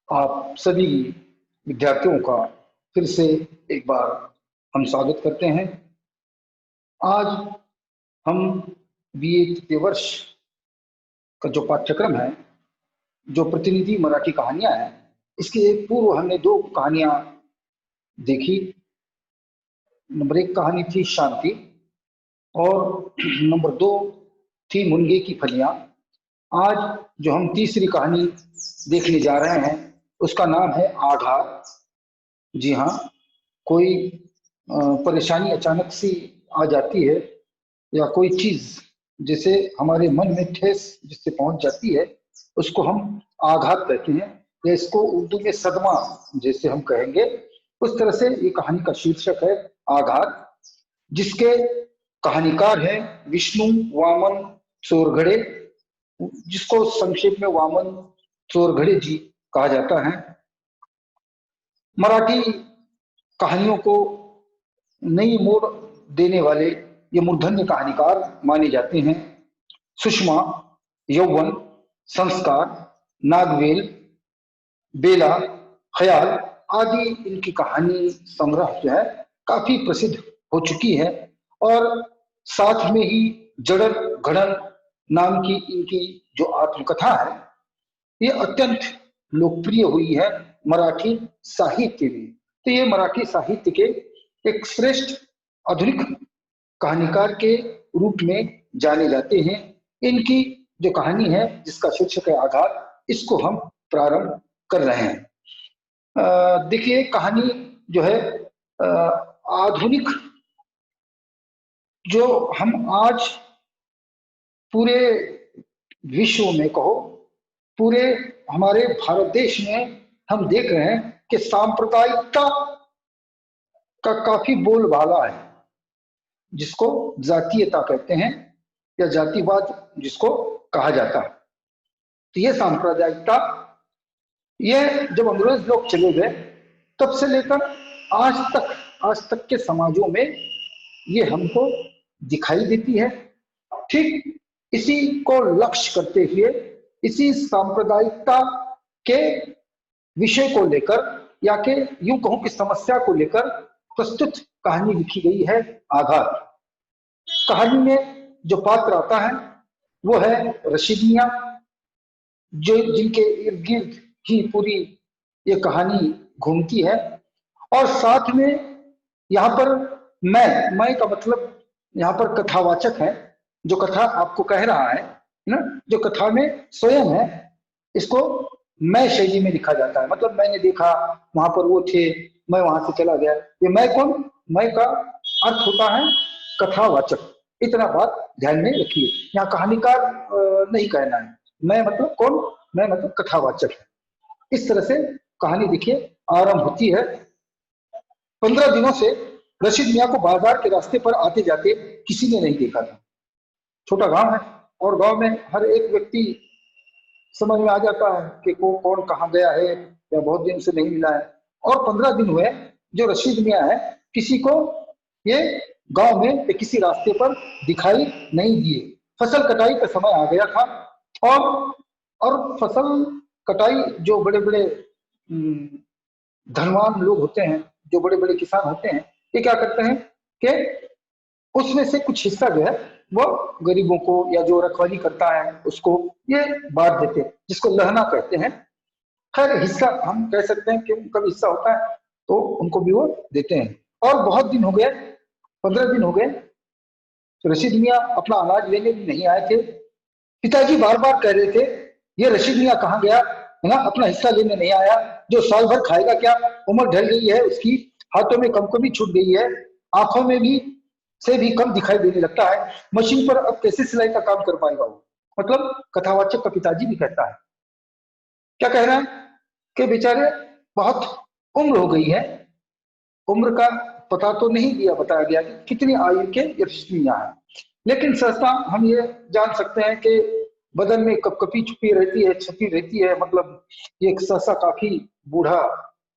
आप सभी विद्यार्थियों का फिर से एक बार हम स्वागत करते हैं। आज हम बीए तृतीय वर्ष का जो पाठ्यक्रम है, जो प्रतिनिधि मराठी कहानियां हैं, इसके एक पूर्व हमने दो कहानियां देखी। नंबर एक कहानी थी शांति और नंबर दो थी मुनगे की फलियां। आज जो हम तीसरी कहानी देखने जा रहे हैं उसका नाम है आघात। जी हाँ, कोई परेशानी अचानक सी आ जाती है या कोई चीज जैसे हमारे मन में ठेस जिससे पहुंच जाती है उसको हम आघात कहते हैं, या इसको उर्दू में सदमा जैसे हम कहेंगे। उस तरह से ये कहानी का शीर्षक है आघात, जिसके कहानीकार हैं विष्णु वामन चोरघड़े, जिसको संक्षेप में वामन चोरघड़े जी कहा जाता है। मराठी कहानियों को नई मोड़ देने वाले ये मूर्धन्य कहानीकार माने जाते हैं। सुषमा, यौवन, संस्कार, नागवेल, बेला, ख्याल आदि इनकी कहानी संग्रह जो है काफी प्रसिद्ध हो चुकी है। और साथ में ही जड़न घड़न नाम की इनकी जो आत्मकथा है ये अत्यंत लोकप्रिय हुई है मराठी साहित्य में। तो ये मराठी साहित्य के एक श्रेष्ठ आधुनिक कहानीकार के रूप में जाने जाते हैं। इनकी जो कहानी है जिसका शीर्षक है आघात, इसको हम प्रारंभ कर रहे हैं। देखिए, कहानी जो है आधुनिक, जो हम आज पूरे विश्व में कहो, पूरे हमारे भारत देश में हम देख रहे हैं कि सांप्रदायिकता का काफी बोलबाला है, जिसको जातीयता कहते हैं या जातिवाद जिसको कहा जाता है। तो ये सांप्रदायिकता, ये जब अंग्रेज लोग चले गए तब से लेकर आज तक के समाजों में ये हमको दिखाई देती है। ठीक इसी को लक्ष्य करते हुए, इसी सांप्रदायिकता के विषय को लेकर या के यूं कहूं कि समस्या को लेकर प्रस्तुत कहानी लिखी गई है आघात। कहानी में जो पात्र आता है वो है रशीद मियां, जो जिनके इर्द गिर्द ही पूरी ये कहानी घूमती है। और साथ में यहाँ पर मैं का मतलब यहाँ पर कथावाचक है, जो कथा आपको कह रहा है ना, जो कथा में स्वयं है, इसको मैं शैली में लिखा जाता है। मतलब मैंने देखा, वहां पर वो थे, मैं वहां से चला गया। ये मैं कौन, मैं का अर्थ होता है कथावाचक। इतना बात ध्यान में रखिए, यहाँ कहानीकार नहीं कहना है। मैं मतलब कौन, मैं मतलब कथावाचक है। इस तरह से कहानी देखिए आरंभ होती है। 15 दिनों से रशीद मियाँ को बाजार के रास्ते पर आते जाते किसी ने नहीं देखा था। छोटा गांव है और गांव में हर एक व्यक्ति समझ में आ जाता है कि कौन कहाँ गया है या बहुत दिन से नहीं मिला है। और 15 दिन हुए जो रशीद मियाँ है किसी को ये गांव में या किसी रास्ते पर दिखाई नहीं दिए। फसल कटाई का समय आ गया था और फसल कटाई, जो बड़े बड़े धनवान लोग होते हैं, जो बड़े बड़े किसान होते हैं, ये क्या करते हैं कि उसमें से कुछ हिस्सा जो है वो गरीबों को या जो रखवाली करता है उसको ये बांट देते हैं, जिसको लहना कहते हैं। खैर, हिस्सा हम कह सकते हैं कि उनका भी हिस्सा होता है तो उनको भी वो देते हैं। और बहुत दिन हो गए, 15 दिन हो गए, तो रशीद मियाँ अपना अनाज लेने भी नहीं आए थे। पिताजी बार बार कह रहे थे ये रशीद मियाँ कहाँ गया है ना, अपना हिस्सा लेने नहीं आया, जो साल भर खाएगा क्या, उम्र ढल गई है उसकी, हाथों में कमकमी छूट गई है, आंखों में भी से भी कम दिखाई देने लगता है, मशीन पर अब कैसे सिलाई का काम कर पाएगा वो। मतलब कथावाचक का पिताजी भी कहता है, क्या कह रहा है कि बेचारे बहुत उम्र हो गई है, उम्र का पता तो नहीं दिया, बताया गया कि कितनी आयु के यशस्वियां हैं, लेकिन सहसा हम ये जान सकते हैं कि बदन में कपकपी छुपी रहती है, छपी रहती है। मतलब ये सहसा काफी बूढ़ा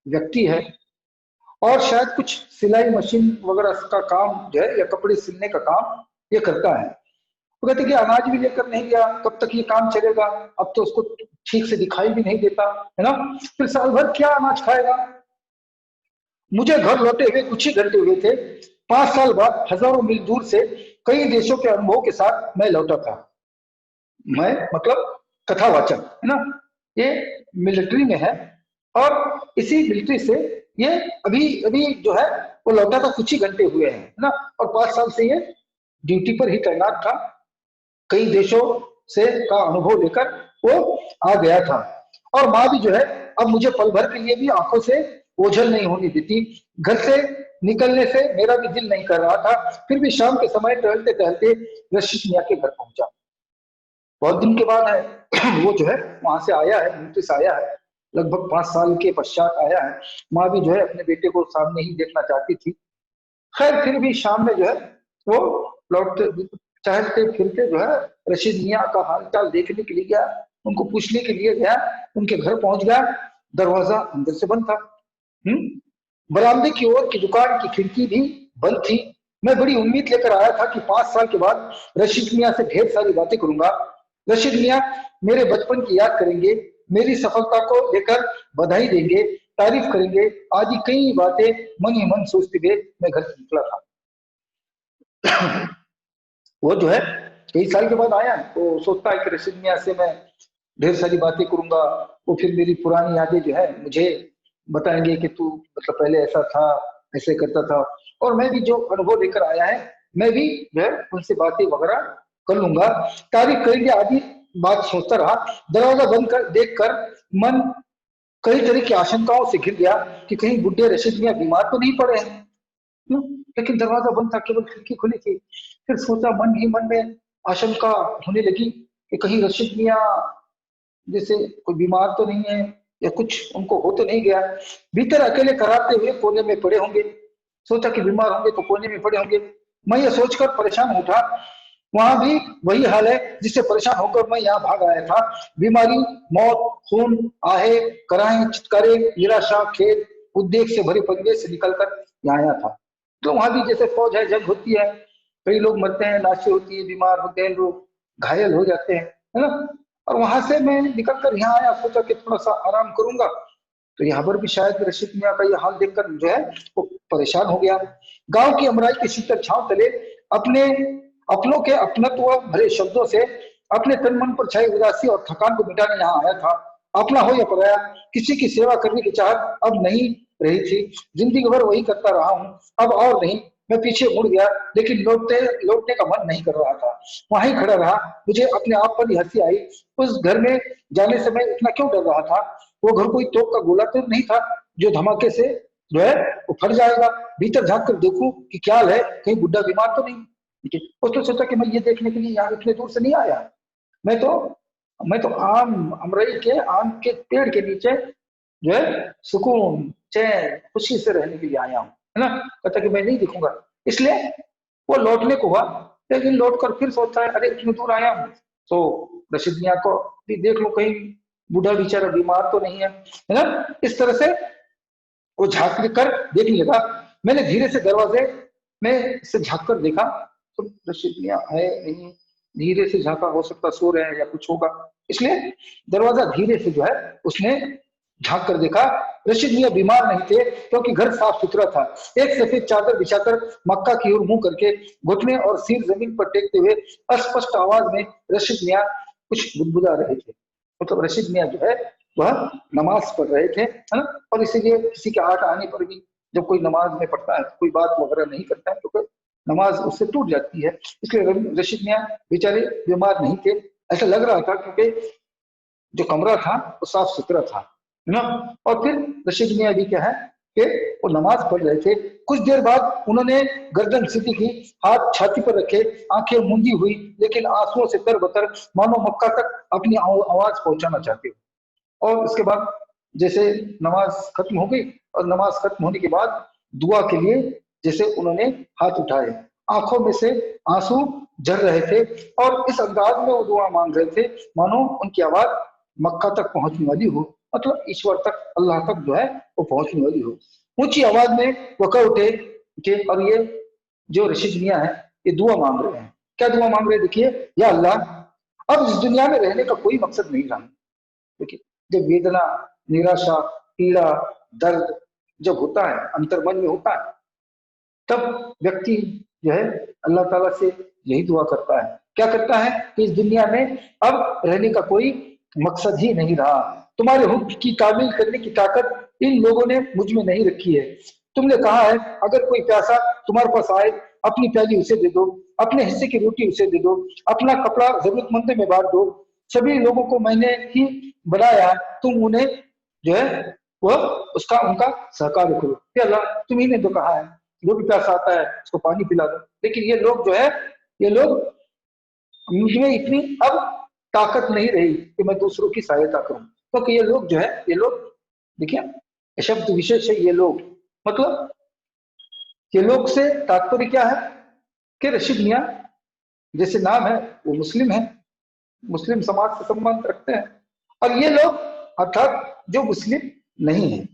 व्यक्ति है और शायद कुछ सिलाई मशीन वगैरह का काम जो है या कपड़े सिलने का काम ये करता है। वो कहते कि अनाज भी लेकर नहीं गया, कब तक ये काम चलेगा, अब तो उसको ठीक से दिखाई भी नहीं देता है ना, फिर साल भर क्या अनाज खाएगा। मुझे घर लौटे हुए कुछ ही घंटे हुए थे, 5 साल बाद हजारों मील दूर से कई देशों के अनुभव के साथ मैं लौटा था। मैं मतलब कथावाचक है ना, ये मिलिट्री में है, और इसी मिलिट्री से ये अभी अभी जो है वो लौटा था, कुछ ही घंटे हुए हैं है ना, और 5 साल से ये ड्यूटी पर ही तैनात था, कई देशों से का अनुभव लेकर वो आ गया था। और माँ भी जो है अब मुझे पल भर के लिए भी आंखों से ओझल नहीं होने देती। घर से निकलने से मेरा भी दिल नहीं कर रहा था, फिर भी शाम के समय टहलते टहलते रशीद मियाँ के घर पहुंचा। बहुत दिन के बाद है वो जो है वहां से आया है, यूपी से आया है, लगभग 5 साल के पश्चात आया है। माँ भी जो है अपने बेटे को सामने ही देखना चाहती थी। खैर फिर भी शाम में जो है वो लौटते टहलते फिरते जो है रशीद मियाँ का हालचाल देखने के लिए गया, उनको पूछने के लिए गया, उनके घर पहुंच गया। दरवाजा अंदर से बंद था। बरामदे की ओर की दुकान की खिड़की भी बंद थी। मैं बड़ी उम्मीद लेकर आया था कि 5 साल के बाद रशीद मियाँ से ढेर सारी बातें करूंगा। रशीद मियाँ मेरे बचपन की याद करेंगे, मेरी सफलता को लेकर बधाई देंगे, तारीफ करेंगे, आदि कई बातें मन ही मन सोचते हुए मैं घर से निकला था। वो जो है कई साल के बाद आया तो सोचता है कि रशीद मियाँ से मैं ढेर सारी बातें करूंगा, वो फिर मेरी पुरानी यादें जो है मुझे बताएंगे कि तू मतलब पहले ऐसा था, ऐसे करता था, और मैं भी जो अनुभव लेकर आया है मैं भी जो है उनसे बातें वगैरह कर लूंगा, तारीफ करेंगे आदि बात सोचता रहा। दरवाजा बंद कर देख कर मन कई तरह की आशंकाओं से घिर गया कि कहीं बुढ़े रशीद मियाँ बीमार तो नहीं पड़े हैं। लेकिन दरवाजा बंद था, केवल खिड़की खुली थी। फिर सोचा मन ही मन में आशंका होने लगी कि कहीं रशीद मियाँ जैसे कोई बीमार तो नहीं है, या कुछ उनको हो तो नहीं गया, भीतर अकेले कराते हुए कोने में पड़े होंगे। सोचा कि बीमार होंगे तो कोने में पड़े होंगे। मैं ये सोचकर परेशान उठा, वहां भी वही हाल है जिससे परेशान होकर मैं यहाँ भाग आया था। बीमारी, मौत, खून, आहे, कराहे, चित्कारे, निराशा, खेद, उद्वेग से भरे परिवेश से निकलकर यहाँ आया था। तो वहां भी जैसे फौज है, जंग होती है, कई लोग मरते हैं, लाशें होती है, बीमार होते हैं लोग, घायल हो जाते हैं, है ना। और वहां से मैं निकल कर यहाँ आया, सोचा कि थोड़ा सा आराम करूंगा, तो यहाँ पर भी शायद रशीद मियाँ का ये हाल देखकर जो है वो परेशान हो गया। गांव की अमराई की शीतल छांव तले अपने अपनों के अपनत्व भरे शब्दों से अपने तन मन पर छाई उदासी और थकान को मिटाने यहाँ आया था। अपना हो या पराया, किसी की सेवा करने की चाहत अब नहीं रही थी। जिंदगी भर वही करता रहा हूँ, अब और नहीं। मैं पीछे मुड़ गया, लेकिन लौटते लौटने का मन नहीं कर रहा था, वहीं खड़ा रहा। मुझे अपने आप पर ही हंसी आई। उस घर में जाने से मैं इतना क्यों डर रहा था? वो घर कोई तोप का गोला तो नहीं था जो धमाके से जो है वो फट जाएगा। भीतर झांक कर देखूं कि क्या है, कहीं बुढ़ा बीमार तो नहीं। ठीक है, उसने सोचा कि मैं ये देखने के लिए यहाँ इतने दूर से नहीं आया, मैं तो मैं तो अमरई के आम के पेड़ के नीचे जो है सुकून, चैन, खुशी से रहने के लिए आया हूँ, है ना। कहता कि मैं नहीं दिखूंगा, इसलिए वो लौटने को हुआ। लेकिन लौट कर फिर सोचता है अरे इतनी दूर आया हूँ तो रशीद मियाँ को भी देख लो, कहीं बूढ़ा बेचारा बीमार तो नहीं है ना। इस तरह से वो झांक कर देखने लगा। मैंने धीरे से दरवाजे में से झांक कर देखा तो रशीद मियाँ है नहीं। धीरे से झांका, हो सकता सो रहे हैं या कुछ होगा, इसलिए दरवाजा धीरे से जो है उसने झांक कर देखा। रशीद मियाँ बीमार नहीं थे क्योंकि घर साफ सुथरा था। एक सफेद चादर बिछाकर मक्का की ओर मुंह करके घुटने और सिर जमीन पर टेकते हुए अस्पष्ट आवाज में रशीद मियाँ कुछ बुदबुदा रहे थे। मतलब रशीद मियाँ जो है वह नमाज पढ़ रहे थे, है ना। और इसीलिए किसी के आठ आने पर भी जब कोई नमाज में पढ़ता है, कोई बात वगैरह नहीं करता है, तो फिर नमाज उससे टूट जाती है। इसलिए रशीद मियाँ बेचारे बीमार नहीं थे, ऐसा लग रहा था, क्योंकि जो कमरा था वो साफ सुथरा था, है ना। और फिर रशीद मियाँ भी क्या है कि वो नमाज पढ़ रहे थे। कुछ देर बाद उन्होंने गर्दन सीधी की, हाथ छाती पर रखे, आंखें मूंदी हुई, लेकिन आंसुओं से तरबतर, मानो मक्का तक अपनी आवाज पहुंचाना चाहते हो। और उसके बाद जैसे नमाज खत्म हो गई, और नमाज खत्म होने के बाद दुआ के लिए जैसे उन्होंने हाथ उठाए, आंखों में से आंसू झर रहे थे, और इस अंदाज में वो दुआ मांग रहे थे मानो उनकी आवाज मक्का तक पहुंचने वाली हो, मतलब ईश्वर तक, अल्लाह तक जो है वो पहुंचने वाली हो। ऊंची आवाज में वो कह उठे कि और ये जो रशीद मियाँ है ये दुआ मांग रहे हैं, क्या दुआ मांग रहे हैं? देखिए, या अल्लाह, अब इस दुनिया में रहने का कोई मकसद नहीं रहा। देखिए, जब वेदना, निराशा, पीड़ा, दर्द जब होता है, अंतर्मन में होता है, तब व्यक्ति जो है अल्लाह ताला से यही दुआ करता है। क्या करता है कि इस दुनिया में अब रहने का कोई मकसद ही नहीं रहा। तुम्हारे हुक्म की तामील करने की ताकत इन लोगों ने मुझ में नहीं रखी है। तुमने कहा है अगर कोई प्यासा तुम्हारे पास आए, अपनी प्याली उसे दे दो, अपने हिस्से की रोटी उसे दे दो, अपना कपड़ा जरूरतमंद में बांट दो। सभी लोगों को मैंने ही बनाया, तुम उन्हें जो है वह उसका उनका सहकार करो। ये अल्लाह, तुम्ही ने तो कहा है जो भी प्यासा आता है उसको पानी पिला दो। लेकिन ये लोग जो है, ये लोग, मुझमें इतनी अब ताकत नहीं रही कि मैं दूसरों की सहायता करूं, क्योंकि ये लोग जो है, ये लोग देखिए, ये शब्द विशेष है ये लोग, मतलब ये लोग से तात्पर्य क्या है कि रशीद मियां जैसे नाम है वो मुस्लिम है, मुस्लिम समाज से संबंध रखते हैं। और ये लोग अर्थात जो मुस्लिम नहीं है,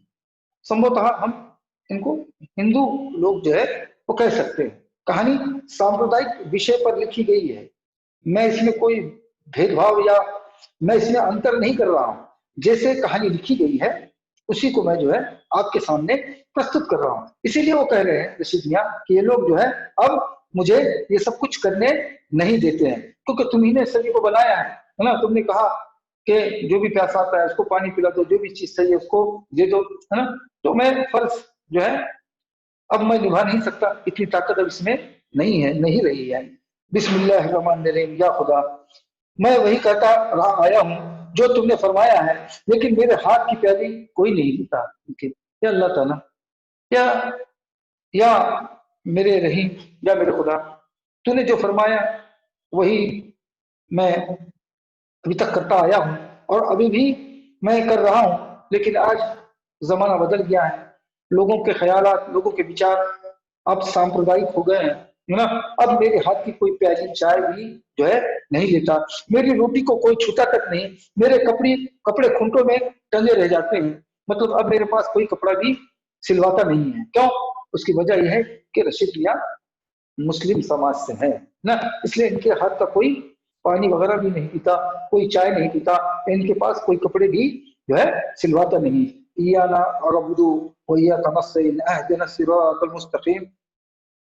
संभवतः हम इनको हिंदू लोग जो है वो कह सकते हैं। कहानी सांप्रदायिक विषय पर लिखी गई है। मैं इसमें कोई भेदभाव या मैं इसमें अंतर नहीं कर रहा हूं। जैसे कहानी लिखी गई है उसी को मैं जो है आपके सामने प्रस्तुत कर रहा हूं। इसीलिए वो कह रहे हैं रशीद मियां कि ये लोग जो है अब मुझे ये सब कुछ करने नहीं देते हैं, क्योंकि तुम्ही ने सभी को बनाया है ना। तुमने कहा कि जो भी प्यासा आता है उसको पानी पिला दो, जो भी चीज चाहिए उसको दे दो, है ना। तो मैं फर्ज जो है अब मैं निभा नहीं सकता, इतनी ताकत अब इसमें नहीं है, नहीं रही है। बिस्मिल्लाहिर्रहमानिर्रहीम, या खुदा, मैं वही कहता रहा आया हूँ जो तुमने फरमाया है, लेकिन मेरे हाथ की प्याली कोई नहीं पीता। या अल्लाह ताला, या या मेरे रहीम, या मेरे खुदा, तूने जो फरमाया वही मैं अभी तक करता आया हूँ और अभी भी मैं कर रहा हूँ। लेकिन आज जमाना बदल गया है, लोगों के ख्यालात, लोगों के विचार अब सांप्रदायिक हो गए हैं, है ना। अब मेरे हाथ की कोई प्याली चाय भी जो है नहीं लेता, मेरी रोटी को कोई छूता तक नहीं, मेरे कपड़े कपड़े खूंटों में टंगे रह जाते हैं। मतलब अब मेरे पास कोई कपड़ा भी सिलवाता नहीं है। क्यों? उसकी वजह यह है कि रशीद मियां मुस्लिम समाज से है ना, इसलिए इनके हाथ का कोई पानी वगैरह भी नहीं पीता, कोई चाय नहीं पीता, इनके पास कोई कपड़े भी जो है सिलवाता नहीं। इयाना और अबुदू वइयाका नस्तईन अहदिना सिरातल मुस्तकीम।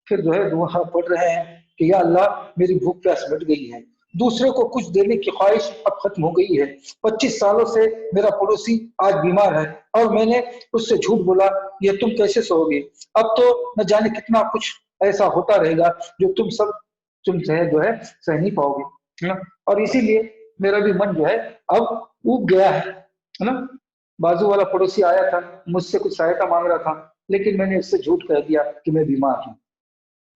फिर जो है दुआ पढ़ रहे हैं कि या अल्लाह, मेरी भूख प्यास मिट गई है, दूसरे को कुछ देने की ख्वाहिश अब खत्म हो गई है। 25 सालों से मेरा पड़ोसी आज बीमार है और मैंने उससे झूठ बोला, ये तुम कैसे सहोगे? अब तो न जाने कितना कुछ ऐसा होता रहेगा जो तुम जो है सह नहीं पाओगे, है ना। और इसीलिए मेरा भी मन जो है अब ऊब गया है ना। बाजू वाला पड़ोसी आया था, मुझसे कुछ सहायता मांग रहा था, लेकिन मैंने उससे झूठ कह दिया कि मैं बीमार हूँ,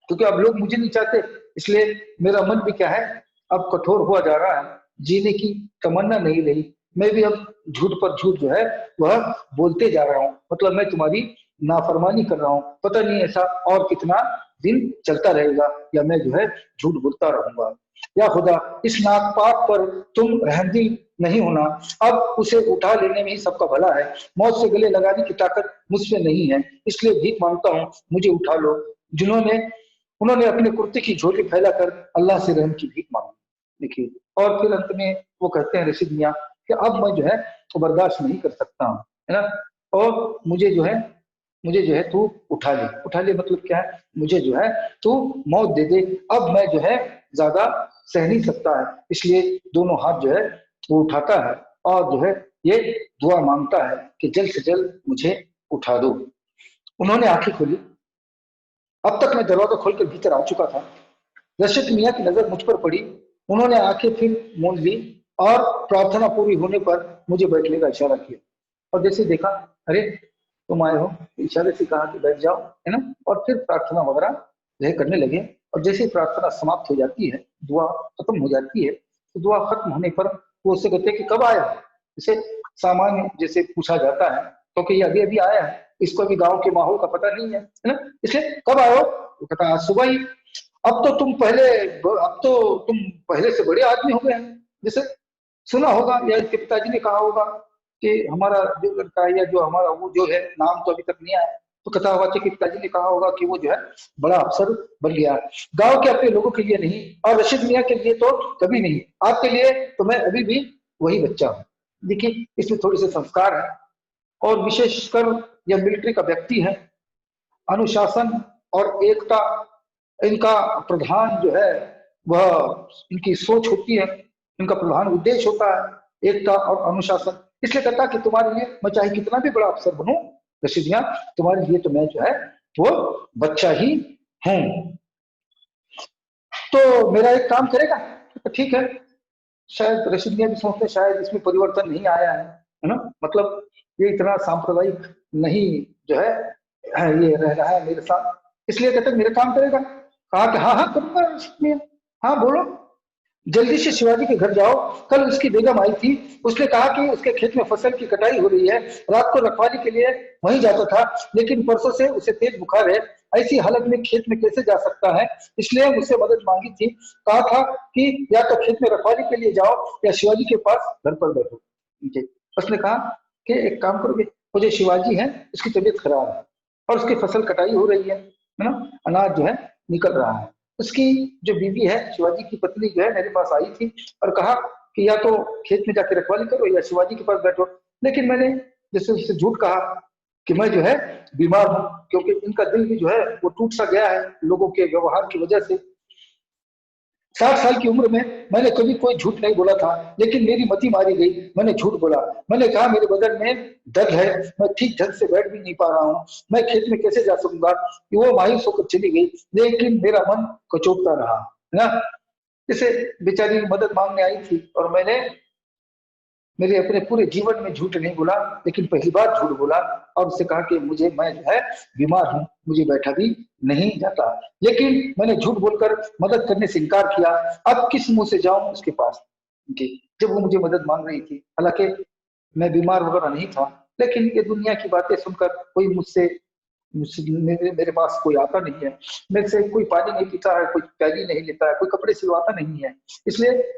क्योंकि अब लोग मुझे नहीं चाहते। इसलिए मेरा मन भी क्या है, अब कठोर हुआ जा रहा है, जीने की तमन्ना नहीं रही। मैं भी अब झूठ पर झूठ जो है वह बोलते जा रहा हूँ, मतलब मैं तुम्हारी नाफरमानी कर रहा हूँ। पता नहीं ऐसा और कितना दिन चलता रहेगा, या मैं जो है झूठ बोलता रहूंगा। या खुदा, इस नागपाक पर तुम रहमदिल नहीं होना, अब उसे उठा लेने में ही सबका भला है। मौत से गले लगाने की ताकत मुझसे नहीं है, इसलिए भीख मांगता हूँ, मुझे उठा लो। जिन्होंने उन्होंने अपने कुर्ते की झोली फैलाकर अल्लाह से रहम की भीख मांगी। देखिए, और फिर अंत में वो कहते हैं रशीद मियां कि अब मैं जो है तो बर्दाश्त नहीं कर सकता हूँ, है ना। और मुझे जो है तू उठा ले। उठा ले मतलब क्या है? मुझे जो है तू मौत दे दे, अब मैं जो है ज्यादा सह नहीं सकता है। इसलिए दोनों हाथ जो है वो उठाता है और जो है ये दुआ मांगता है कि जल्द से जल्द मुझे उठा दो। उन्होंने आंखें खोली। अब तक मैं दरवाजा खोलकर भीतर आ चुका था। रशीद मियां की नजर मुझ पर पड़ी। उन्होंने आंखें फिर मूंद ली और प्रार्थना पूरी होने पर मुझे बैठने का इशारा किया। और जैसे देखा, अरे तुम आए हो, इशारे से कहा कि बैठ जाओ, है ना। और फिर प्रार्थना वगैरह जो है करने लगे। और जैसे ही प्रार्थना समाप्त हो जाती है, दुआ खत्म हो जाती है, तो दुआ खत्म होने पर वो उससे कहते हैं कि कब आया? इसे सामान्य जैसे पूछा जाता है, क्योंकि ये अभी अभी आया है, इसको अभी गांव के माहौल का पता नहीं है ना। इसलिए कब आए हो? वो कहता आज सुबह ही। अब तो तुम पहले से बड़े आदमी हो गए हैं। जैसे सुना होगा या इसके पिताजी ने कहा होगा कि हमारा जो लड़का है या जो हमारा वो जो है, नाम तो अभी तक नहीं आया, तो कथावाचक के पिताजी ने कहा होगा कि वो जो है बड़ा अफसर बन गया, गांव के अपने लोगों के लिए नहीं और रशीद मियाँ के लिए तो कभी नहीं, आपके लिए तो मैं अभी भी वही बच्चा हूँ। देखिए इसमें थोड़ी से संस्कार है, और विशेषकर यह मिलिट्री का व्यक्ति है, अनुशासन और एकता इनका प्रधान जो है वह इनकी सोच होती है, इनका प्रधान उद्देश्य होता है एकता और अनुशासन। इसलिए कहता कि तुम्हारे लिए मैं चाहे कितना भी बड़ा अफसर बनूं रशीदिया, तुम्हारे लिए तो मैं जो है वो बच्चा ही हूं। तो मेरा एक काम करेगा? तो ठीक है। शायद रशीदिया भी सोचते शायद इसमें परिवर्तन नहीं आया है ना, मतलब ये इतना सांप्रदायिक नहीं जो है ये रह रहा है मेरे साथ, इसलिए कहते मेरा काम करेगा। कहा कि हाँ हाँ करूंगा रशीदिया, हाँ बोलो। जल्दी से शिवाजी के घर जाओ, कल उसकी बेगम आई थी, उसने कहा कि उसके खेत में फसल की कटाई हो रही है, रात को रखवाली के लिए वहीं जाता था, लेकिन परसों से उसे तेज बुखार है, ऐसी हालत में खेत में कैसे जा सकता है, इसलिए मुझसे मदद मांगी थी। कहा था कि या तो खेत में रखवाली के लिए जाओ या शिवाजी के पास घर पर बैठो। उसने कहा कि एक काम करोगे, वो जो शिवाजी है उसकी तबीयत खराब है और उसकी फसल कटाई हो रही है ना, अनाज जो है निकल रहा है। उसकी जो बीवी है शिवाजी की पत्नी जो है मेरे पास आई थी और कहा कि या तो खेत में जाके रखवाली करो या शिवाजी के पास बैठो, लेकिन मैंने जैसे उससे झूठ कहा कि मैं जो है बीमार हूं, क्योंकि इनका दिल भी जो है वो टूट सा गया है लोगों के व्यवहार की वजह से। 60 साल की उम्र में मैंने कभी कोई झूठ नहीं बोला था, लेकिन मेरी मति मारी गई, मैंने झूठ बोला। मैंने कहा मेरे बदन में दर्द है, मैं ठीक ढंग से बैठ भी नहीं पा रहा हूँ, मैं खेत में कैसे जा सकूंगा। वो मायूस होकर चली गई, लेकिन मेरा मन कचोटता रहा है ना। जैसे बेचारी मदद मांगने आई थी और मैंने मेरे अपने पूरे जीवन में झूठ नहीं बोला, लेकिन पहली बार झूठ बोला और उससे कहा कि मुझे मैं जो है बीमार हूं, मुझे बैठा भी नहीं जाता, लेकिन मैंने झूठ बोलकर मदद करने से इनकार किया। अब किस मुंह से जाऊं उसके पास जी, जब वो मुझे मदद मांग रही थी, हालांकि मैं बीमार वगैरह नहीं था, लेकिन ये दुनिया की बातें सुनकर कोई मुझसे मेरे पास कोई आता नहीं है, मेरे से कोई पानी नहीं पीता है, कोई प्याली नहीं लेता है, कोई कपड़े सिलवाता नहीं है। इसलिए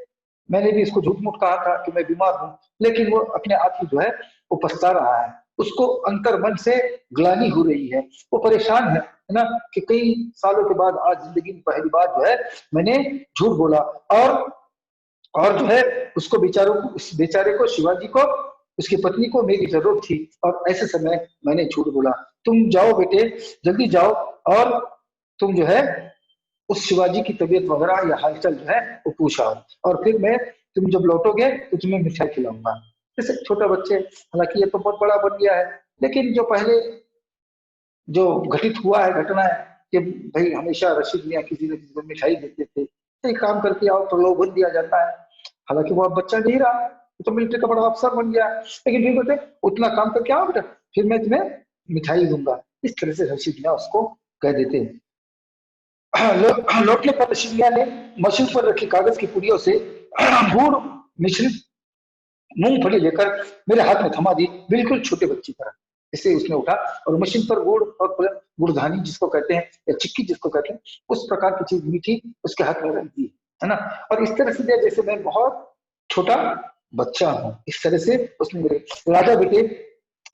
मैंने भी इसको झूठ मूठ कहा था कि मैं बीमार हूं, लेकिन वो अपने आप ही जो है वो पछता रहा है, उसको अंतर मन से ग्लानि हो रही है, वो परेशान है ना, कि कई सालों के बाद आज जिंदगी में पहली बार जो है मैंने झूठ बोला। और जो है उसको बेचारों को, उस बेचारे को, शिवाजी को, उसकी पत्नी को मेरी जरूरत थी और ऐसे समय मैंने झूठ बोला। तुम जाओ बेटे, जल्दी जाओ और तुम जो है उस शिवाजी की तबीयत वगैरह या हालचाल जो है वो पूछा, और फिर मैं, तुम जब लौटोगे तो तुम्हें मिठाई खिलाऊंगा। जैसे छोटे बच्चे, हालांकि ये तो बहुत बड़ा बन गया है, लेकिन जो पहले जो घटित हुआ है घटना है कि भाई हमेशा रशीद मियाँ किसी न किसी को मिठाई देते थे, एक काम करके आओ, प्रलोभन दिया जाता है। हालांकि वो अब बच्चा नहीं रहा, वो तो मिलिट्री का बड़ा अफसर बन गया है, लेकिन फिर बोलते उतना काम करके आओ बेटा, फिर मैं तुम्हें मिठाई दूंगा। इस तरह से रशीद मियाँ उसको कह देते हैं। लौटने पर रशीदिया ने मशीन पर रखी कागज की पुड़ियों से गुड़ मिश्रित मूंगफली लेकर मेरे हाथ में थमा दी, बिल्कुल छोटे बच्चे तरह। इससे उसने उठा और मशीन पर गुड़ और गुड़धानी जिसको कहते हैं या चिक्की जिसको कहते हैं, उस प्रकार की चीज मीठी उसके हाथ में रख दी, है ना। और इस तरह से दिया जैसे मैं बहुत छोटा बच्चा हूँ, इस तरह से उसने मेरे राजा बेटे,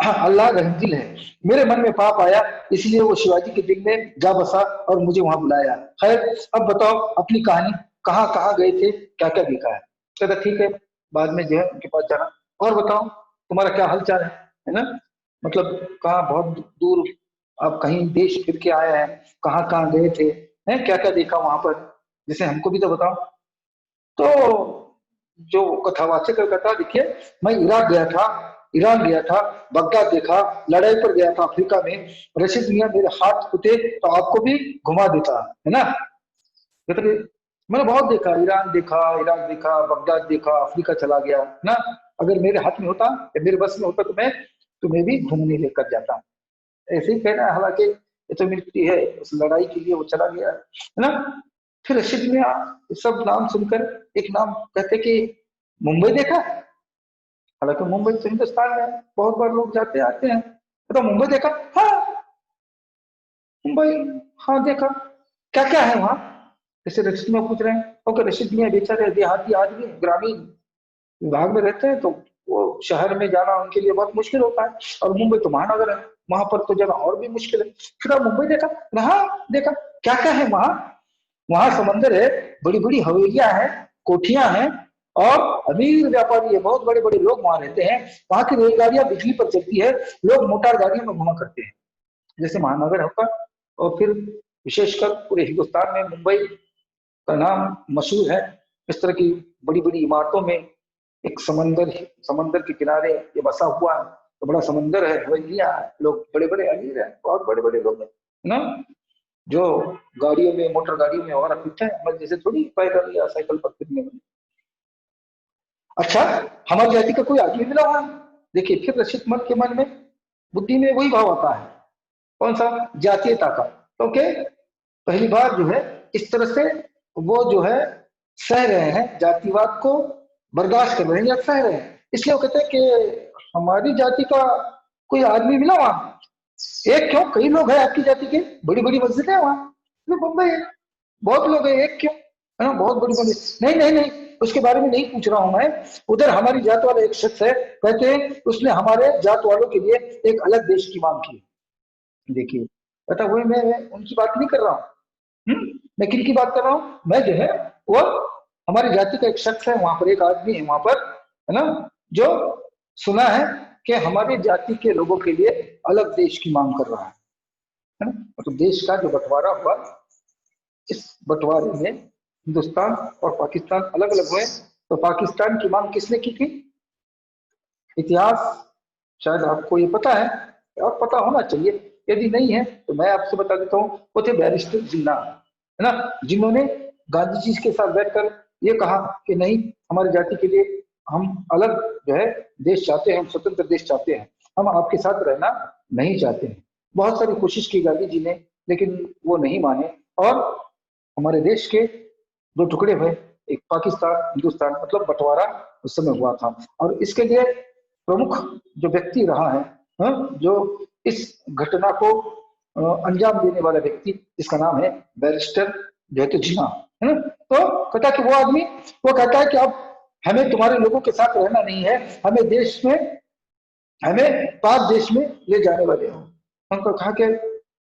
हाँ अल्लाह रहमदिल है, मेरे मन में पाप आया, इसलिए वो शिवाजी के दिल में जा बसा और मुझे वहां बुलाया। खैर अब बताओ अपनी कहानी, कहाँ कहाँ गए थे, क्या क्या देखा है। कहता ठीक है, बाद में जो है उनके पास जाना, और बताओ तुम्हारा क्या हाल चाल है ना, मतलब कहाँ बहुत दूर आप कहीं देश फिर के आए हैं, कहाँ कहाँ गए थे, हैं क्या क्या देखा वहां पर, जैसे हमको भी तो बताओ। तो जो कथावाचक कहता देखिए, मैं इराक गया था, ईरान गया था, बगदाद देखा, लड़ाई पर गया था अफ्रीका में, रशीद मियाँ मेरे हाथ होते तो आपको भी घुमा देता, है ना। मतलब मैंने बहुत देखा, ईरान देखा, इराक देखा, बगदाद देखा, अफ्रीका चला गया ना। अगर मेरे हाथ में होता या मेरे बस में होता तो मैं तुम्हें भी घूमने लेकर जाता। ऐसे ही कहना है, हालांकि ये तो मिलती है, उस लड़ाई के लिए वो चला गया है ना। फिर रशीद मियाँ सब नाम सुनकर एक नाम कहते कि मुंबई देखा, हालांकि मुंबई तो हिंदुस्तान में है, बहुत बार लोग जाते आते हैं, तो मुंबई देखा, हाँ मुंबई, हाँ देखा, क्या क्या है वहां, जैसे रशीद में पूछ रहे हैं। ओके, रशीद मियाँ बेचारे देहाती आदमी ग्रामीण विभाग में रहते हैं, तो वो शहर में जाना उनके लिए बहुत मुश्किल होता है। और मुंबई तो महानगर है, वहां पर तो जाना और भी मुश्किल है। फिर आप मुंबई देखा, हाँ देखा, क्या क्या है वहां। वहां समंदर है, बड़ी बड़ी हवेलियां हैं, कोठियां हैं, और अमीर व्यापारी है, बहुत बड़े बड़े लोग वहां रहते हैं। वहां की रेलगाड़ियां बिजली पर चलती है, लोग मोटर गाड़ियों में घुमा करते हैं जैसे महानगर होता। और फिर विशेषकर पूरे हिंदुस्तान में मुंबई का नाम मशहूर है। इस तरह की बड़ी बड़ी इमारतों में एक समंदर, समंदर के किनारे ये बसा हुआ है, तो बड़ा समंदर है, हवेलियां है, लोग बड़े बड़े अमीर हैं, बहुत बड़े बड़े लोग हैं ना, जो गाड़ियों में, मोटर गाड़ियों में वगैरह फिरते हैं, हमारे जैसे थोड़ी पैदल या साइकिल पर फिरने में। अच्छा, हमारी जाति का कोई आदमी मिला वहां? देखिए, फिर रशिद मन के मन में, बुद्धि में वही भाव आता है, कौन सा? जातीयता का। ओके, पहली बार जो है इस तरह से वो जो है सह रहे हैं, जातिवाद को बर्दाश्त कर रहे हैं या सह रहे हैं। इसलिए वो कहते हैं कि हमारी जाति का कोई आदमी मिला वहां। एक क्यों, कई लोग हैं आपकी जाति के, बड़ी बड़ी मस्जिद है वहां, तो मुंबई है, बहुत लोग हैं, एक क्यों, है ना, बहुत बड़ी बड़ी। नहीं नहीं नहीं, उसके बारे में नहीं पूछ रहा हूं मैं। उधर हमारी जात वाला एक शख्स है, कहते हैं उसने हमारे जात वालों के लिए एक अलग देश की मांग की। देखिए, कहता वही, मैं उनकी बात नहीं कर रहा हूँ। मैं किन की बात कर रहा हूँ? मैं जो है वो हमारी जाति का एक शख्स है वहां पर, एक आदमी है वहां पर, है ना, जो सुना है कि हमारी जाति के लोगों के लिए अलग देश की मांग कर रहा है ना। तो देश का जो बंटवारा हुआ, इस बंटवारे में हिंदुस्तान और पाकिस्तान अलग अलग हुए। तो पाकिस्तान की मांग किसने की थी? इतिहास शायद आपको ये पता है, और पता होना चाहिए, यदि नहीं है तो मैं आपसे बता देता हूँ। वो थे बैरिस्टर जिन्ना, है ना, जिन्होंने गांधी जी के साथ बैठकर ये कहा कि नहीं, हमारी जाति के लिए हम अलग जो है देश चाहते हैं, हम स्वतंत्र देश चाहते हैं, हम आपके साथ रहना नहीं चाहते हैं। बहुत सारी कोशिश की गांधी जी ने, लेकिन वो नहीं माने, और हमारे देश के दो टुकड़े हुए, एक पाकिस्तान, हिंदुस्तान, मतलब बंटवारा उस समय हुआ था। और इसके लिए प्रमुख जो व्यक्ति रहा है, जो इस घटना को अंजाम देने वाला व्यक्ति, जिसका नाम है बैरिस्टर जो है तो जिन्ना, है ना। तो कहता कि वो आदमी, वो कहता है कि अब हमें तुम्हारे लोगों के साथ रहना नहीं है, हमें देश में, हमें पाक देश में ले जाने वाले हो। हमको कहा कि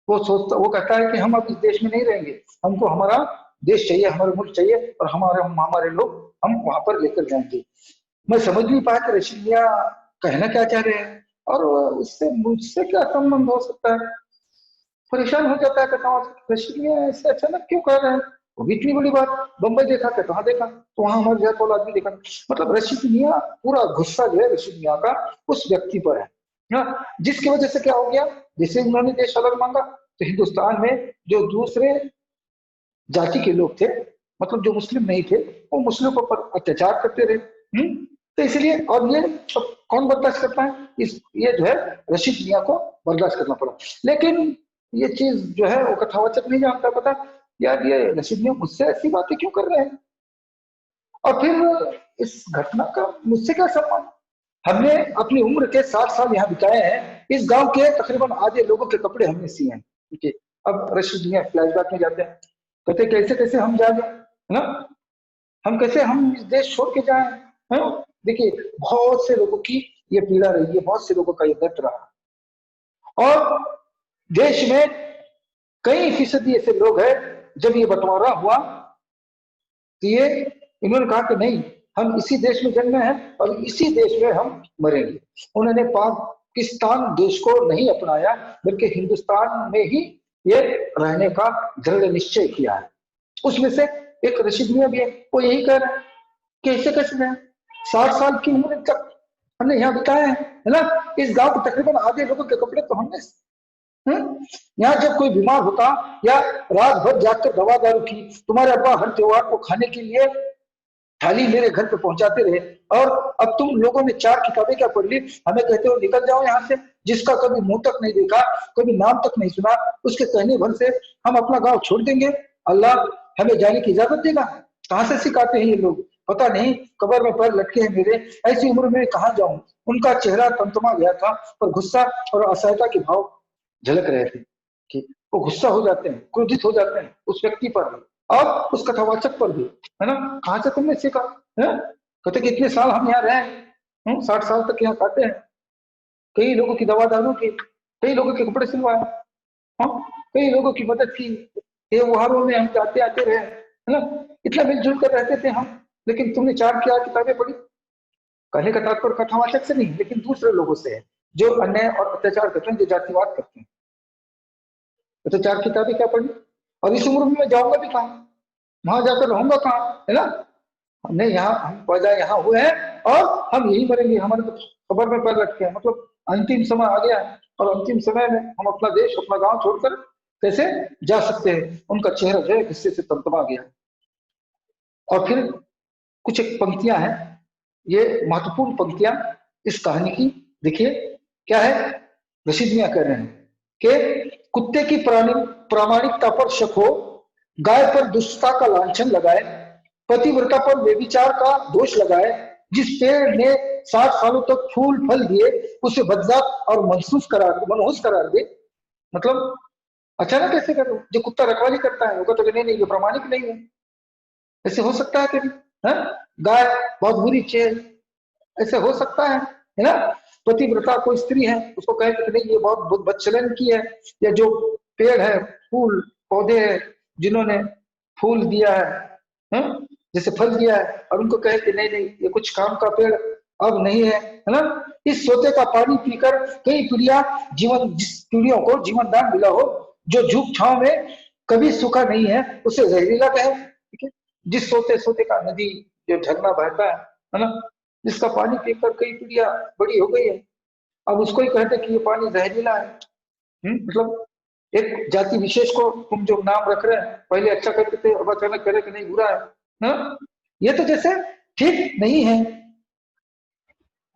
वो सोचता, वो कहता है कि हम अब इस देश में नहीं रहेंगे, हमको हमारा देश चाहिए, हमारा मुल्क चाहिए, और हमारे लोग हम वहां पर लेकर जाएंगे। मैं समझ नहीं पाया कि रशीदिया कहना क्या चाह रहे हैं, और उससे मुझसे क्या संबंध हो सकता है। परेशान हो जाता है, कहता हूँ रशीदिया ऐसे अचानक क्यों कह रहे हैं, वो भी इतनी बड़ी बात, बम्बई देखा क्या, कहाँ देखा, तो वहां हमारे जात वाला आदमी देखा। मतलब रशीद मियाँ, पूरा गुस्सा जो है रशीद मियाँ का उस व्यक्ति पर है ना, जिसकी वजह से क्या हो गया, जैसे उन्होंने देश अलग मांगा, तो हिंदुस्तान में जो दूसरे जाति के लोग थे, मतलब जो मुस्लिम नहीं थे, वो मुस्लिमों पर अत्याचार करते रहे। तो इसलिए, और ये सब कौन बर्दाश्त करता है, इस ये जो है रशीद मियाँ को बर्दाश्त करना पड़ा। लेकिन ये चीज जो है वो कथावाचक नहीं जानता, पता यार ये रशीद मियाँ मुझसे ऐसी बातें क्यों कर रहे हैं, और फिर इस घटना का मुझसे क्या संबंध। हमने अपनी उम्र के 60 साल यहाँ बिताए हैं, इस गांव के तकरीबन आधे लोगों के कपड़े हमने सिए हैं, ठीक है। अब रशीद मियाँ फ्लैशबैक में जाते हैं, कहते कैसे कैसे हम जाए, है ना, हम कैसे हम इस देश छोड़ के जाए, है। देखिए, बहुत से लोगों की ये पीड़ा रही है, बहुत से लोगों का ये दर्द रहा, और देश में कई फीसदी ऐसे लोग हैं, जब ये बंटवारा हुआ तो ये इन्होंने कहा कि नहीं, हम इसी देश में जन्मे हैं और इसी देश में हम मरेंगे। उन्होंने पाकिस्तान देश को नहीं अपनाया, बल्कि हिंदुस्तान में ही ये रहने का दृढ़ निश्चय किया है। उसमें से एक रशीद मियाँ भी है, वो यही कह रहे हैं, कैसे कैसे रहे, 60 साल की उम्र तक हमने यहाँ बिताया है ना, इस गांव के तकरीबन आधे लोगों के कपड़े तो हमने, यहाँ जब कोई बीमार होता या रात भर जाकर दवा दारू की, तुम्हारे अब्बा हर त्योहार को खाने के लिए थाली मेरे घर पे पहुंचाते रहे, और अब तुम लोगों ने 4 किताबें क्या पढ़ ली, हमें कहते हो निकल जाओ यहाँ से, जिसका कभी मुंह तक नहीं देखा, कभी नाम तक नहीं सुना, उसके कहने भर से हम अपना गांव छोड़ देंगे, अल्लाह हमें जाने की इजाजत देगा। कहाँ से सिखाते हैं ये लोग, पता नहीं, कब्र में पैर लटके हैं मेरे, ऐसी उम्र में कहाँ जाऊं। उनका चेहरा तमतमा गया था, पर गुस्सा और असहायता के भाव झलक रहे थे कि वो गुस्सा हो जाते हैं, क्रोधित हो जाते हैं उस व्यक्ति पर भी, और उस कथावाचक पर भी, है ना। कहाँ से तुमने सीखा है, कहते कि इतने साल हम यहाँ रहे, 60 साल तक यहाँ काटे हैं, कई लोगों की दवा दारू की, कई लोगों के कपड़े सिलवाए, कई लोगों की मदद की, त्योहारों में हम जाते आते रहे, है ना, इतना मिलजुल कर रहते थे हम। लेकिन तुमने 4 किताबें पढ़ी, कहने का तात्पर्य कथावाचक से नहीं, लेकिन दूसरे लोगों से है जो अन्याय और अत्याचार करते हैं, जो जातिवाद करते हैं। तो 4 किताबें क्या पढ़ी? और इस उम्र में मैं जाऊंगा भी कहाँ, वहां जाकर रहूंगा कहाँ, है ना? नहीं, यहाँ हम पैदा यहाँ हुए हैं और हम यही मरेंगे, हमारे तो खबर में पढ़ रखे हैं, मतलब अंतिम समय आ गया है और अंतिम समय में हम अपना देश अपना गांव छोड़कर कैसे जा सकते हैं? उनका चेहरा जो है गुस्से से तमतमा गया। और फिर कुछ एक पंक्तियां हैं, ये महत्वपूर्ण पंक्तियां इस कहानी की। देखिए क्या है, रशीद मियां कह रहे हैं कि कुत्ते की प्रामाणिकता पर शक हो, गाय पर दुष्टता का लांछन लगाए, पतिव्रता पर व्यभिचार का दोष लगाए, जिस पेड़ ने 60 सालों तक फूल फल दिए उसे बदजात और मनहूस करार दे। मतलब अचानक कैसे करो? जो कुत्ता रखवाली करता है वो कहता है नहीं नहीं ये प्रामाणिक नहीं है, ऐसे हो सकता है कभी? है गाय बहुत बुरी चीज, ऐसे हो सकता है ना? पतिव्रता कोई स्त्री है उसको कहे कि नहीं ये बहुत बदचलन की है, या जो पेड़ है फूल पौधे है जिन्होंने फूल दिया है, जैसे फल दिया है, और उनको कहे कि नहीं नहीं ये कुछ काम का पेड़ अब नहीं है ना? इस सोते का पानी पीकर कई पीढ़ियां जिस पीढ़ियों को जीवन दान मिला हो, जो झूठ छाव में कभी सूखा नहीं है उसे जहरीला कहे। ठीक है, जिस सोते सोते का नदी जो झरना बहता है ना, जिसका पानी पीकर कई पीढ़ियां बड़ी हो गई है, अब उसको ही कहते कि ये पानी जहरीला है। मतलब एक जाति विशेष को तुम जो नाम रख रहे हैं, पहले अच्छा करते थे अब अचानक करे कि नहीं बुरा है ना? ये तो जैसे ठीक नहीं है।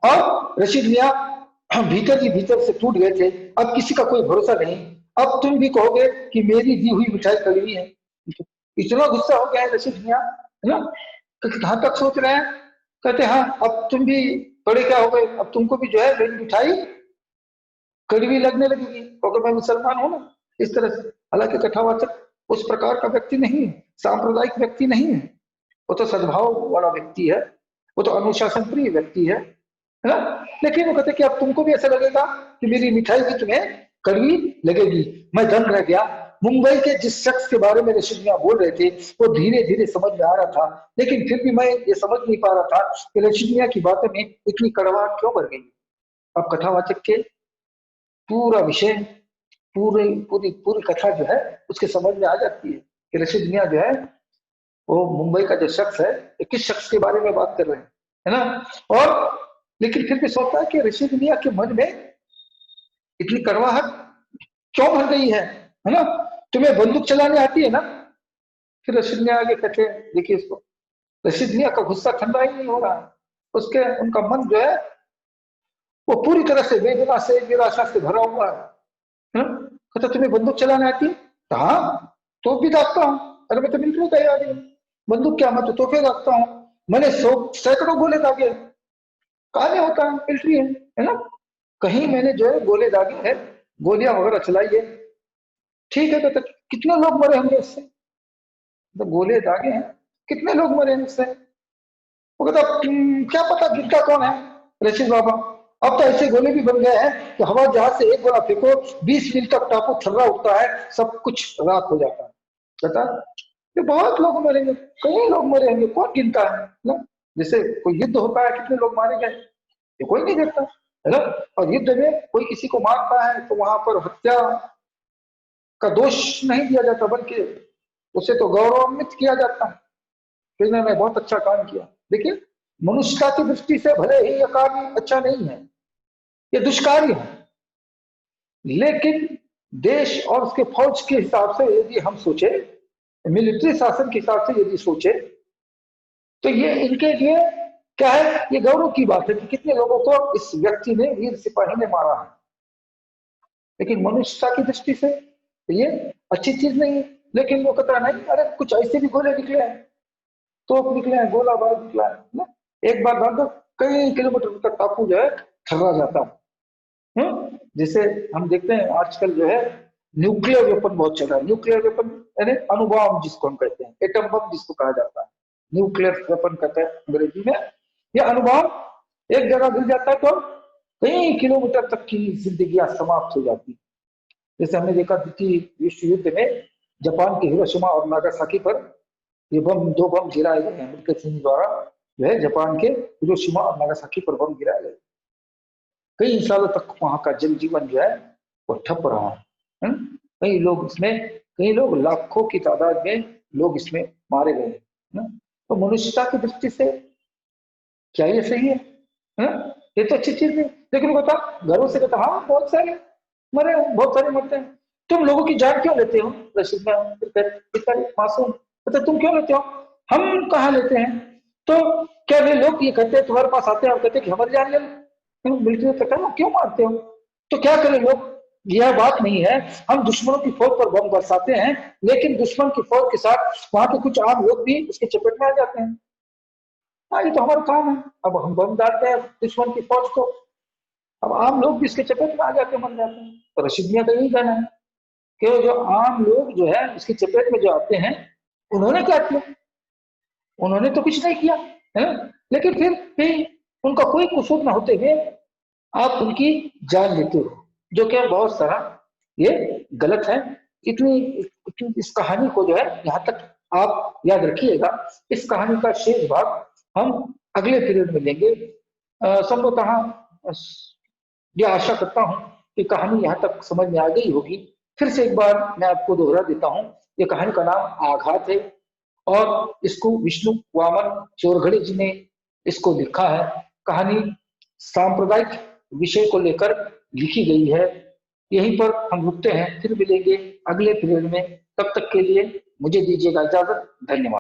और रशीद मियां भीतर ही भीतर से टूट गए थे, अब किसी का कोई भरोसा नहीं। अब तुम भी कहोगे कि मेरी दी हुई मिठाई कड़वी है। इतना गुस्सा हो गया है रशीद मियां, है ना? कहाँ तक सोच रहे हैं, कहते हाँ अब तुम भी बड़े क्या हो गए, अब तुमको भी जो है मेरी मिठाई कड़वी लगने लगेगी क्योंकि मैं मुसलमान हूं ना, इस तरह से। हालांकि कथावाचक उस प्रकार का व्यक्ति नहीं है, सांप्रदायिक व्यक्ति नहीं है, वो तो सद्भाव वाला व्यक्ति है, वो तो अनुशासन प्रिय व्यक्ति है ना? लेकिन वो कहते कि अब तुमको भी ऐसा लगेगा कि मेरी मिठाई भी तुम्हें कड़वी लगेगी। मैं दंग रह गया। मुंबई के जिस शख्स के बारे में रशीद मियां बोल रहे थे वो धीरे धीरे समझ में आ रहा था, लेकिन फिर भी मैं ये समझ नहीं पा रहा था कि रशीद मियां की बातों में इतनी कड़वाहट क्यों बढ़ गई। अब कथावाचक के पूरा विषय, पूरी पूरी पूरी कथा जो है उसके समझ में आ जाती है कि रशीद मियां जो है वो मुंबई का जो शख्स है, किस शख्स के बारे में बात कर रहे हैं, है ना? और लेकिन फिर भी सोचता है कि रशीद मियां के मन में इतनी कड़वाहट क्यों भर गई है ना? तुम्हें बंदूक चलाने आती है ना? फिर रशीद मियां आगे कहते हैं, देखिए इसको, रशीद मियां का गुस्सा ठंडा ही नहीं हो रहा है, उसके उनका मन जो है वो पूरी तरह से वेदना से निराशा से भरा हुआ है। कहता तुम्हें बंदूक चलाने आती है? तो हाँ, तो भी दागता हूँ। अरे मैं तो मिलिट्री तैयारी हूँ, बंदूक क्या, मैं तो तोहफे दागता हूँ, मैंने 100 सैकड़ों गोले दागे। कहा नहीं होता है, मिलिट्री है ना? कहीं मैंने जो है गोले दागे हैं, गोलियां वगैरह चलाई है, ठीक है। तो कितने लोग मरे होंगे इससे? तो गोले दागे हैं, कितने लोग मरे हैं इससे? वो कहता क्या पता गिरता कौन है रशीद बाबा। अब तो ऐसे गोले भी बन गए हैं कि हवा जहाज से एक गोला फेंको 20 मील तक टापू थर्रा उठता है, सब कुछ राख हो जाता है। कहता ये बहुत लोग मरेंगे, कई लोग मरे होंगे, कौन गिनता है ना? जैसे कोई युद्ध होता है कितने लोग मारे गए ये कोई नहीं गिनता, है ना? और युद्ध में कोई किसी को मारता है तो वहां पर हत्या का दोष नहीं दिया जाता, बल्कि उसे तो गौरवान्वित किया जाता है कि इन्होंने बहुत अच्छा काम किया। देखिए, मनुष्यता की दृष्टि से भले ही यह कार्य अच्छा नहीं है, ये दुष्कार्य है, लेकिन देश और उसके फौज के हिसाब से यदि हम सोचे, मिलिट्री शासन के हिसाब से यदि सोचे, तो ये इनके लिए क्या है, ये गौरव की बात है कि कितने लोगों को इस व्यक्ति ने, वीर सिपाही ने मारा है। लेकिन मनुष्यता की दृष्टि से ये अच्छी चीज नहीं है। लेकिन वो कहता नहीं, अरे कुछ ऐसे भी गोले निकले हैं, तोप निकले हैं, गोला बारूद निकला है ना? एक बार डाल दो कई किलोमीटर तक टापू जो है थर्रा जाता है। जैसे हम देखते हैं आजकल जो है न्यूक्लियर वेपन बहुत चल रहा है। न्यूक्लियर वेपन यानी अणुबम जिसको हम कहते हैं, एटम बम जिसको कहा जाता है, न्यूक्लियर वेपन कहते हैं अंग्रेजी में। यह अणुबम एक जगह गिर जाता है तो कई किलोमीटर तक की जिंदगियां समाप्त हो जाती। जैसे हमने देखा द्वितीय विश्व युद्ध में जापान के हिरोशिमा और नागासाकी पर ये बम, दो बम गिराए गए हैं अमेरिकी सैनिक द्वारा, जो है जापान के हिरोशिमा और नागासाकी पर बम गिराए गए। कई सालों तक वहां का जनजीवन जो है वो ठप रहा है। कई लोग इसमें, कई लोग, लाखों की तादाद में लोग इसमें मारे गए हैं। तो मनुष्यता की दृष्टि से क्या ये सही है? ये तो अच्छी चीज है। लेकिन बता, घरों से कहता हाँ बहुत सारे मरे, बहुत सारे मरते हैं, तुम लोगों की जान क्यों लेते हो? रशीद में मासूम, पता तुम क्यों लेते हो? हम कहाँ लेते हैं? तो क्या वे लोग ये कहते हैं, तुम्हारे पास आते हैं और कहते हैं कि हमारी जान ले लो, मिलिट्री कहता है क्यों मारते हो? तो क्या करें लोग? यह बात नहीं है। हम दुश्मनों की फौज पर बम बरसाते हैं, लेकिन दुश्मन की फौज के साथ वहां के कुछ आम लोग भी उसके चपेट में आ जाते हैं। हाँ, ये तो हमारा काम है। अब हम बम डालते हैं दुश्मन की फौज को, अब आम लोग भी इसके चपेट में आ जाते हैं, मर जाते हैं। तो रशीद मियां का यही कहना है कि जो आम लोग जो है इसके चपेट में जो आते हैं, उन्होंने क्या किया? उन्होंने तो कुछ नहीं किया है। लेकिन फिर भी उनका कोई कसूर न होते हुए आप उनकी जान लेते हो, जो कि बहुत सारा ये गलत है। इस कहानी को जो है यहाँ तक आप याद रखिएगा। इस कहानी का शेष भाग हम अगले पीरियड में लेंगे। संभवतः ये आशा करता हूं कि कहानी यहाँ तक समझ में आ गई होगी। फिर से एक बार मैं आपको दोहरा देता हूं। ये कहानी का नाम आघात है और इसको विष्णु वामन चोरघड़े जी ने इसको लिखा है। कहानी सांप्रदायिक विषय को लेकर लिखी गई है। यहीं पर हम रुकते हैं, फिर मिलेंगे अगले पीरियड में। तब तक के लिए मुझे दीजिएगा इजाजत। धन्यवाद।